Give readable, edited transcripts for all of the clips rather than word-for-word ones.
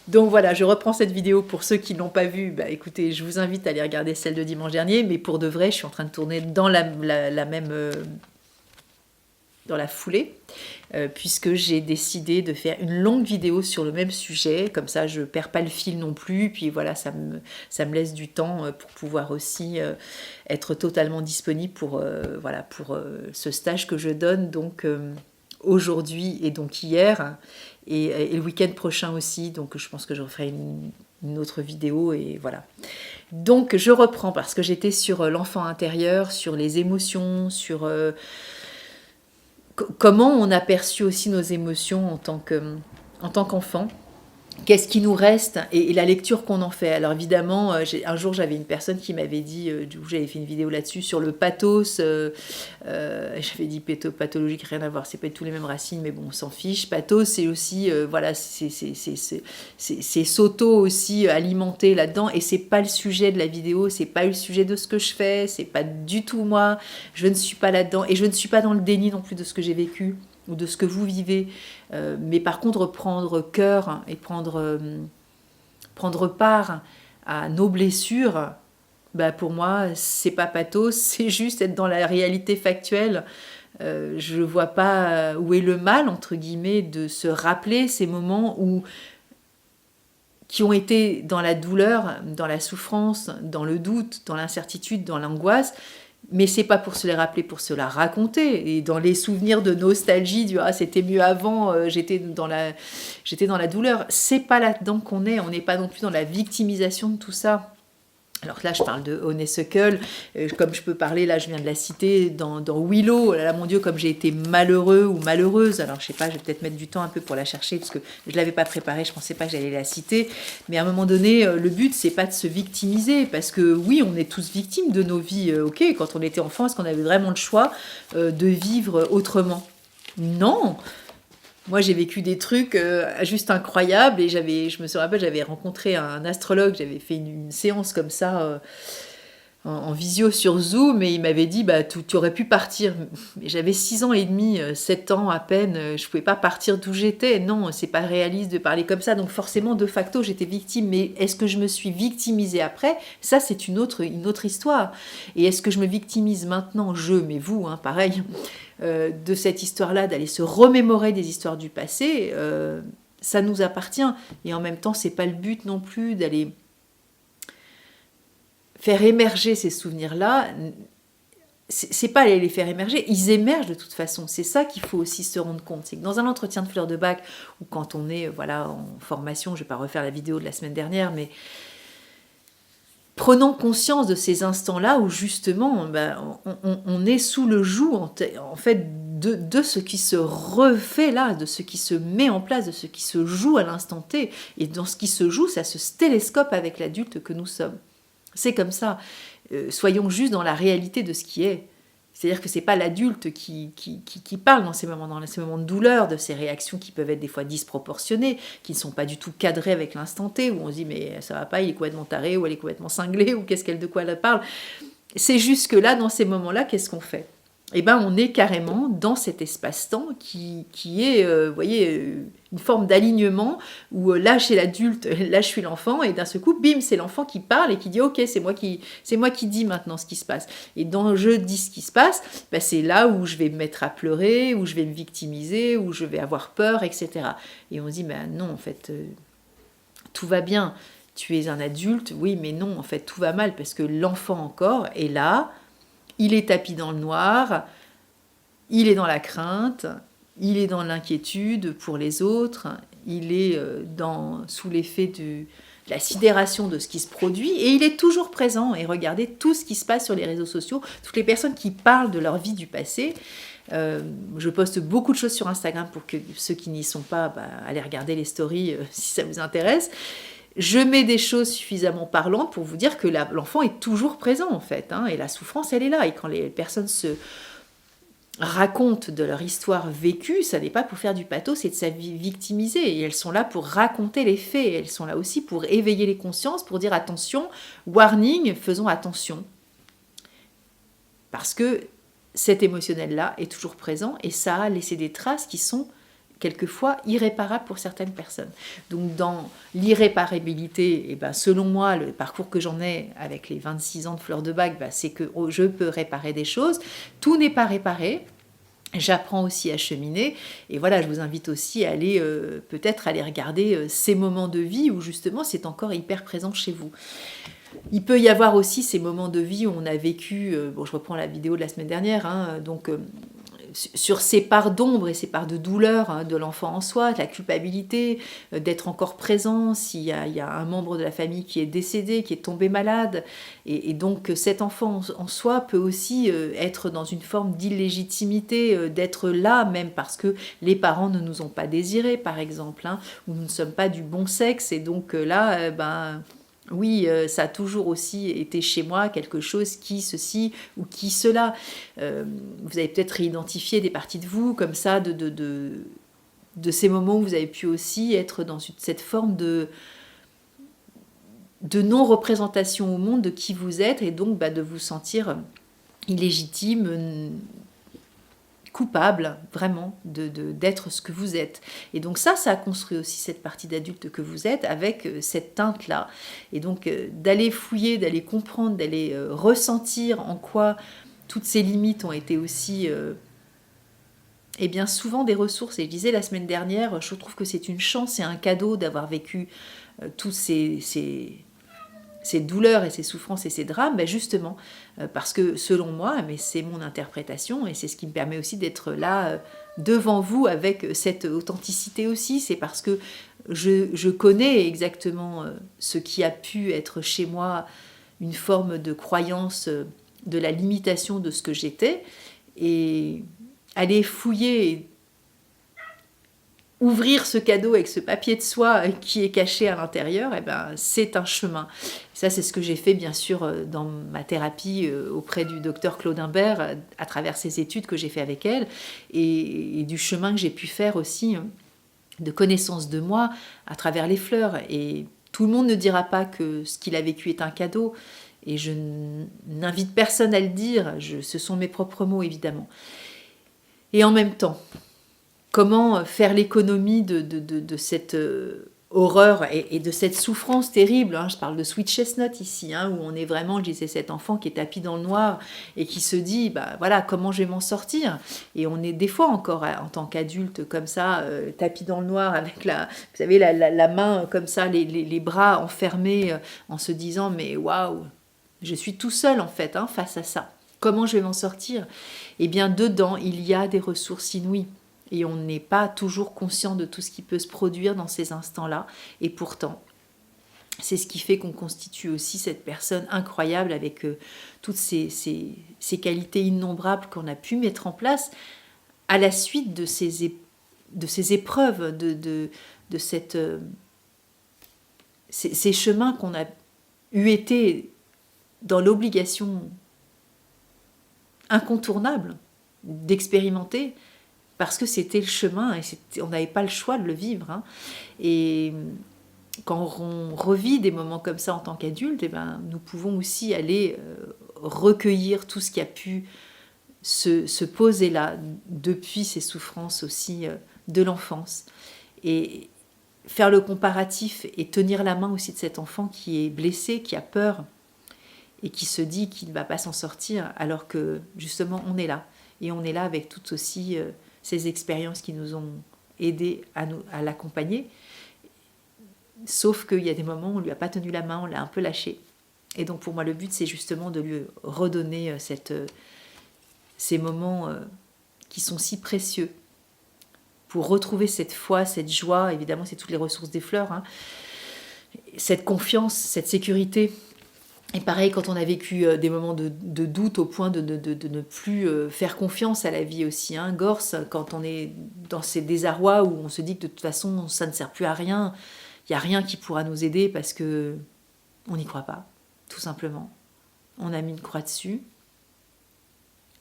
Donc voilà, je reprends cette vidéo pour ceux qui ne l'ont pas vue. Bah, écoutez, je vous invite à aller regarder celle de dimanche dernier, mais pour de vrai, je suis en train de tourner dans la même... dans la foulée, puisque j'ai décidé de faire une longue vidéo sur le même sujet, comme ça je perds pas le fil non plus, puis voilà, ça me laisse du temps pour pouvoir aussi être totalement disponible pour, voilà, pour ce stage que je donne donc aujourd'hui et donc hier, et le week-end prochain aussi, donc je pense que je referai une autre vidéo, et voilà. Donc je reprends parce que j'étais sur l'enfant intérieur, sur les émotions, sur... comment on a perçu aussi nos émotions en tant qu'enfant. Qu'est-ce qui nous reste et la lecture qu'on en fait. Alors évidemment, un jour j'avais une personne qui m'avait dit, du coup j'avais fait une vidéo là-dessus sur le pathos, j'avais dit pathologique, rien à voir, c'est pas tous les mêmes racines, mais bon on s'en fiche. Pathos c'est aussi, voilà, c'est s'auto aussi alimenter là-dedans, et c'est pas le sujet de la vidéo, c'est pas le sujet de ce que je fais, c'est pas du tout moi, je ne suis pas là-dedans, et je ne suis pas dans le déni non plus de ce que j'ai vécu ou de ce que vous vivez, mais par contre prendre cœur et prendre part à nos blessures, bah pour moi c'est pas pathos, c'est juste être dans la réalité factuelle. Je vois pas où est le mal entre guillemets de se rappeler ces moments où qui ont été dans la douleur, dans la souffrance, dans le doute, dans l'incertitude, dans l'angoisse. Mais c'est pas pour se les rappeler, pour se la raconter. Et dans les souvenirs de nostalgie, du ah c'était mieux avant, j'étais dans la douleur. C'est pas là-dedans qu'on est. On n'est pas non plus dans la victimisation de tout ça. Alors là, je parle de Honeysuckle, comme je peux parler, là, je viens de la citer, dans Willow, là, mon Dieu, comme j'ai été malheureux ou malheureuse, alors je sais pas, je vais peut-être mettre du temps un peu pour la chercher, parce que je l'avais pas préparée, je pensais pas que j'allais la citer, mais à un moment donné, le but, c'est pas de se victimiser, parce que oui, on est tous victimes de nos vies, ok, quand on était enfant, est-ce qu'on avait vraiment le choix de vivre autrement? Non. Moi, j'ai vécu des trucs juste incroyables, et je me rappelle, j'avais rencontré un astrologue, j'avais fait une séance comme ça en visio sur Zoom, et il m'avait dit bah tu aurais pu partir. Mais j'avais 6 ans et demi, 7 ans à peine, je pouvais pas partir d'où j'étais. Non, c'est pas réaliste de parler comme ça. Donc forcément, de facto, j'étais victime. Mais est-ce que je me suis victimisée après? Ça, c'est une autre histoire. Et est-ce que je me victimise maintenant, mais vous, hein, pareil, de cette histoire-là, d'aller se remémorer des histoires du passé, ça nous appartient. Et en même temps, c'est pas le but non plus d'aller faire émerger ces souvenirs-là. C'est pas aller les faire émerger, ils émergent de toute façon. C'est ça qu'il faut aussi se rendre compte. C'est que dans un entretien de fleur de bac, ou quand on est voilà, en formation, je vais pas refaire la vidéo de la semaine dernière, mais prenons conscience de ces instants-là où justement on est sous le joug en fait de ce qui se refait là, de ce qui se met en place, de ce qui se joue à l'instant T. Et dans ce qui se joue, ça se télescope avec l'adulte que nous sommes. C'est comme ça. Soyons juste dans la réalité de ce qui est. C'est-à-dire que c'est pas l'adulte qui parle dans ces moments de douleur, de ces réactions qui peuvent être des fois disproportionnées, qui ne sont pas du tout cadrées avec l'instant T, où on se dit mais ça va pas, il est complètement taré, ou elle est complètement cinglée, ou de quoi elle parle. C'est juste que là, dans ces moments-là, qu'est-ce qu'on fait? Eh ben, on est carrément dans cet espace-temps qui est, vous voyez, une forme d'alignement où là, je suis l'adulte, là, je suis l'enfant, et d'un seul coup, bim, c'est l'enfant qui parle et qui dit, ok, c'est moi qui dis maintenant ce qui se passe. Et dans je dis ce qui se passe, ben, c'est là où je vais me mettre à pleurer, où je vais me victimiser, où je vais avoir peur, etc. Et on se dit, ben non, en fait, tout va bien. Tu es un adulte, oui, mais non, en fait, tout va mal parce que l'enfant encore est là. Il est tapis dans le noir, il est dans la crainte, il est dans l'inquiétude pour les autres, il est sous l'effet de la sidération de ce qui se produit, et il est toujours présent. Et regardez tout ce qui se passe sur les réseaux sociaux, toutes les personnes qui parlent de leur vie du passé. Je poste beaucoup de choses sur Instagram pour que ceux qui n'y sont pas, allez regarder les stories si ça vous intéresse. Je mets des choses suffisamment parlantes pour vous dire que l'enfant est toujours présent en fait, hein, et la souffrance elle est là. Et quand les personnes se racontent de leur histoire vécue, ça n'est pas pour faire du pathos, c'est de se victimiser. Et elles sont là pour raconter les faits, elles sont là aussi pour éveiller les consciences, pour dire attention, warning, faisons attention. Parce que cet émotionnel-là est toujours présent et ça a laissé des traces qui sont quelquefois irréparable pour certaines personnes. Donc dans l'irréparabilité, et ben, selon moi, le parcours que j'en ai avec les 26 ans de Fleur de Bac, ben, c'est que je peux réparer des choses. Tout n'est pas réparé. J'apprends aussi à cheminer, et voilà, je vous invite aussi à aller peut-être aller regarder ces moments de vie où justement c'est encore hyper présent chez vous. Il peut y avoir aussi ces moments de vie où on a vécu, bon, je reprends la vidéo de la semaine dernière, hein, donc sur ces parts d'ombre et ces parts de douleur, hein, de l'enfant en soi, de la culpabilité, d'être encore présent s'il y a un membre de la famille qui est décédé, qui est tombé malade, et donc cet enfant en soi peut aussi être dans une forme d'illégitimité, d'être là même parce que les parents ne nous ont pas désirés, par exemple, hein, ou nous ne sommes pas du bon sexe, et donc là, oui, ça a toujours aussi été chez moi quelque chose qui ceci ou qui cela. Vous avez peut-être réidentifié des parties de vous comme ça, de ces moments où vous avez pu aussi être dans cette forme de non-représentation au monde de qui vous êtes, et donc de vous sentir illégitime, coupable vraiment d'être ce que vous êtes. Et donc ça a construit aussi cette partie d'adulte que vous êtes avec cette teinte-là. Et donc d'aller fouiller, d'aller comprendre, d'aller ressentir en quoi toutes ces limites ont été aussi et bien souvent des ressources. Et je disais la semaine dernière, je trouve que c'est une chance et un cadeau d'avoir vécu tous ces douleurs et ces souffrances et ces drames, justement, parce que selon moi, mais c'est mon interprétation, et c'est ce qui me permet aussi d'être là devant vous avec cette authenticité aussi, c'est parce que je connais exactement ce qui a pu être chez moi une forme de croyance de la limitation de ce que j'étais, et aller fouiller et ouvrir ce cadeau avec ce papier de soie qui est caché à l'intérieur, c'est un chemin. Ça, c'est ce que j'ai fait, bien sûr, dans ma thérapie auprès du docteur Claude Imbert, à travers ces études que j'ai fait avec elle, et du chemin que j'ai pu faire aussi de connaissance de moi à travers les fleurs. Et tout le monde ne dira pas que ce qu'il a vécu est un cadeau, et je n'invite personne à le dire, ce sont mes propres mots, évidemment. Et en même temps, comment faire l'économie de cette horreur et de cette souffrance terrible, hein. Je parle de Sweet Chestnut ici, hein, où on est vraiment, je disais, cet enfant qui est tapis dans le noir et qui se dit, voilà, comment je vais m'en sortir. Et on est des fois encore, en tant qu'adulte, comme ça, tapis dans le noir, avec vous savez, la main comme ça, les bras enfermés, en se disant, mais waouh, je suis tout seul en fait, hein, face à ça. Comment je vais m'en sortir? Eh bien, dedans, il y a des ressources inouïes. Et on n'est pas toujours conscient de tout ce qui peut se produire dans ces instants-là. Et pourtant, c'est ce qui fait qu'on constitue aussi cette personne incroyable avec toutes ces qualités innombrables qu'on a pu mettre en place à la suite de ces épreuves, ces chemins qu'on a eu été dans l'obligation incontournable d'expérimenter, parce que c'était le chemin et on n'avait pas le choix de le vivre, hein. Et quand on revit des moments comme ça en tant qu'adulte, nous pouvons aussi aller recueillir tout ce qui a pu se poser là depuis ces souffrances aussi de l'enfance, et faire le comparatif et tenir la main aussi de cet enfant qui est blessé, qui a peur et qui se dit qu'il ne va pas s'en sortir, alors que justement on est là, et on est là avec toutes aussi ces expériences qui nous ont aidés à l'accompagner, sauf qu'il y a des moments où on ne lui a pas tenu la main, on l'a un peu lâché. Et donc pour moi le but c'est justement de lui redonner ces moments qui sont si précieux, pour retrouver cette foi, cette joie. Évidemment c'est toutes les ressources des fleurs, hein. Cette confiance, cette sécurité. Et pareil, quand on a vécu des moments de doute au point de ne plus faire confiance à la vie aussi, hein. Gorse, quand on est dans ces désarrois où on se dit que de toute façon ça ne sert plus à rien, il n'y a rien qui pourra nous aider parce que on n'y croit pas, tout simplement. On a mis une croix dessus,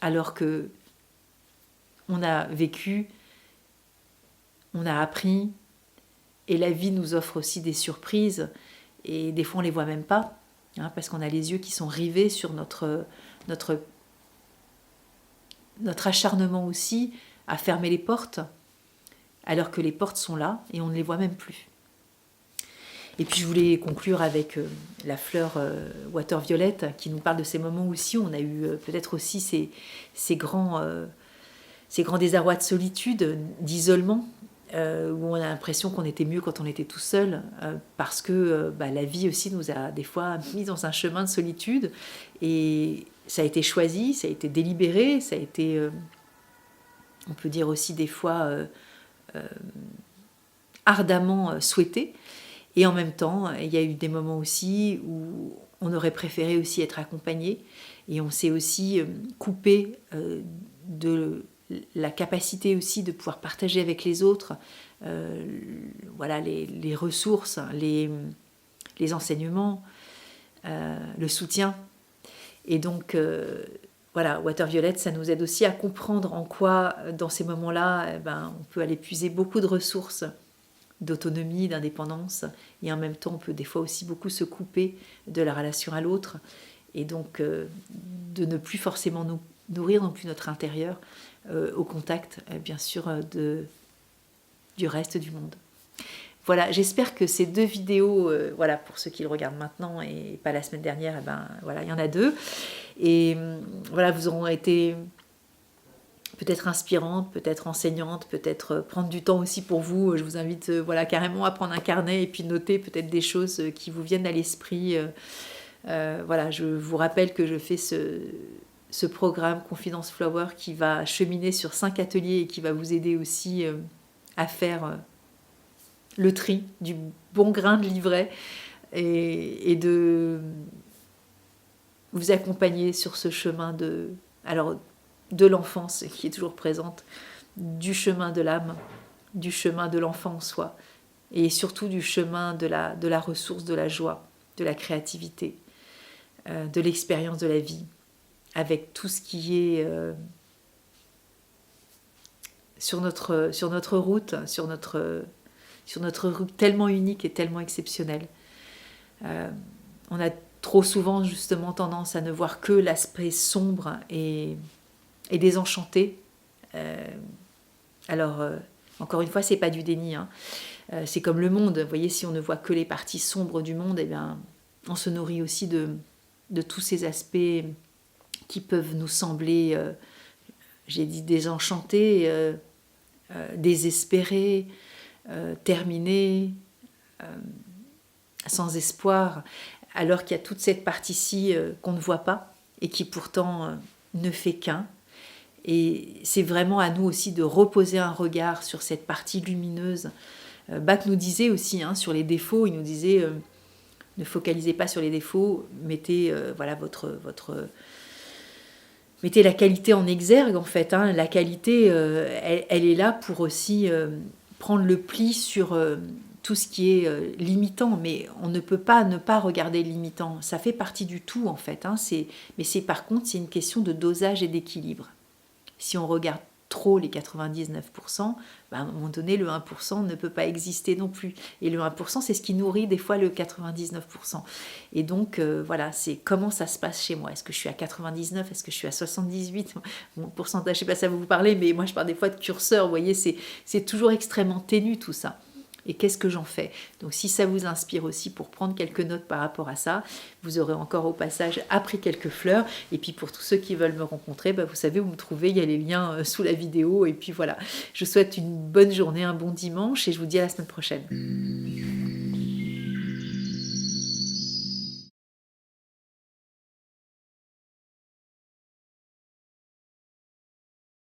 alors que on a vécu, on a appris, et la vie nous offre aussi des surprises, et des fois on ne les voit même pas. Hein, parce qu'on a les yeux qui sont rivés sur notre acharnement aussi à fermer les portes, alors que les portes sont là et on ne les voit même plus. Et puis je voulais conclure avec la fleur Water Violet qui nous parle de ces moments aussi où on a eu peut-être aussi ces grands désarrois de solitude, d'isolement, où on a l'impression qu'on était mieux quand on était tout seul, parce que la vie aussi nous a des fois mis dans un chemin de solitude, et ça a été choisi, ça a été délibéré, ça a été, on peut dire aussi des fois, ardemment souhaité. Et en même temps, il y a eu des moments aussi où on aurait préféré aussi être accompagné, et on s'est aussi coupé de la capacité aussi de pouvoir partager avec les autres voilà, les ressources, les enseignements, le soutien. Et donc, voilà, Water Violet, ça nous aide aussi à comprendre en quoi, dans ces moments-là, on peut aller puiser beaucoup de ressources, d'autonomie, d'indépendance, et en même temps on peut des fois aussi beaucoup se couper de la relation à l'autre, et donc de ne plus forcément nous nourrir non plus notre intérieur au contact bien sûr du reste du monde. Voilà, j'espère que ces 2 vidéos, voilà, pour ceux qui le regardent maintenant et pas la semaine dernière, voilà, il y en a 2, et voilà, vous auront été peut-être inspirante, peut-être enseignante, peut-être prendre du temps aussi pour vous. Je vous invite voilà, carrément à prendre un carnet et puis noter peut-être des choses qui vous viennent à l'esprit. Voilà, je vous rappelle que je fais ce programme Confidence Flower qui va cheminer sur 5 ateliers et qui va vous aider aussi à faire le tri du bon grain de livret et de vous accompagner sur ce chemin de l'enfance qui est toujours présente, du chemin de l'âme, du chemin de l'enfant en soi, et surtout du chemin de la ressource, de la joie, de la créativité, de l'expérience de la vie, avec tout ce qui est sur notre route, sur notre route tellement unique et tellement exceptionnelle. On a trop souvent justement tendance à ne voir que l'aspect sombre et désenchanté. Alors, encore une fois, c'est pas du déni, hein. C'est comme le monde. Vous voyez, si on ne voit que les parties sombres du monde, eh bien, on se nourrit aussi de tous ces aspects qui peuvent nous sembler, j'ai dit désenchantés, désespérés, terminés, sans espoir, alors qu'il y a toute cette partie-ci qu'on ne voit pas et qui pourtant ne fait qu'un. Et c'est vraiment à nous aussi de reposer un regard sur cette partie lumineuse. Bach nous disait aussi sur les défauts, il nous disait ne focalisez pas sur les défauts, mettez voilà, mettez la qualité en exergue en fait. La qualité, elle est là pour aussi prendre le pli sur tout ce qui est limitant, mais on ne peut pas ne pas regarder le limitant. Ça fait partie du tout en fait. Mais par contre, c'est une question de dosage et d'équilibre. Si on regarde trop les 99%, à un moment donné, le 1% ne peut pas exister non plus. Et le 1%, c'est ce qui nourrit des fois le 99%. Et donc, voilà, c'est comment ça se passe chez moi. Est-ce que je suis à 99 ? Est-ce que je suis à 78 ? Mon pourcentage, je ne sais pas si ça va vous parler, mais moi, je parle des fois de curseur. Vous voyez, c'est toujours extrêmement ténu tout ça. Et qu'est-ce que j'en fais ? Donc si ça vous inspire aussi pour prendre quelques notes par rapport à ça, vous aurez encore au passage appris quelques fleurs. Et puis pour tous ceux qui veulent me rencontrer, vous savez où me trouver, il y a les liens sous la vidéo. Et puis voilà, je vous souhaite une bonne journée, un bon dimanche et je vous dis à la semaine prochaine.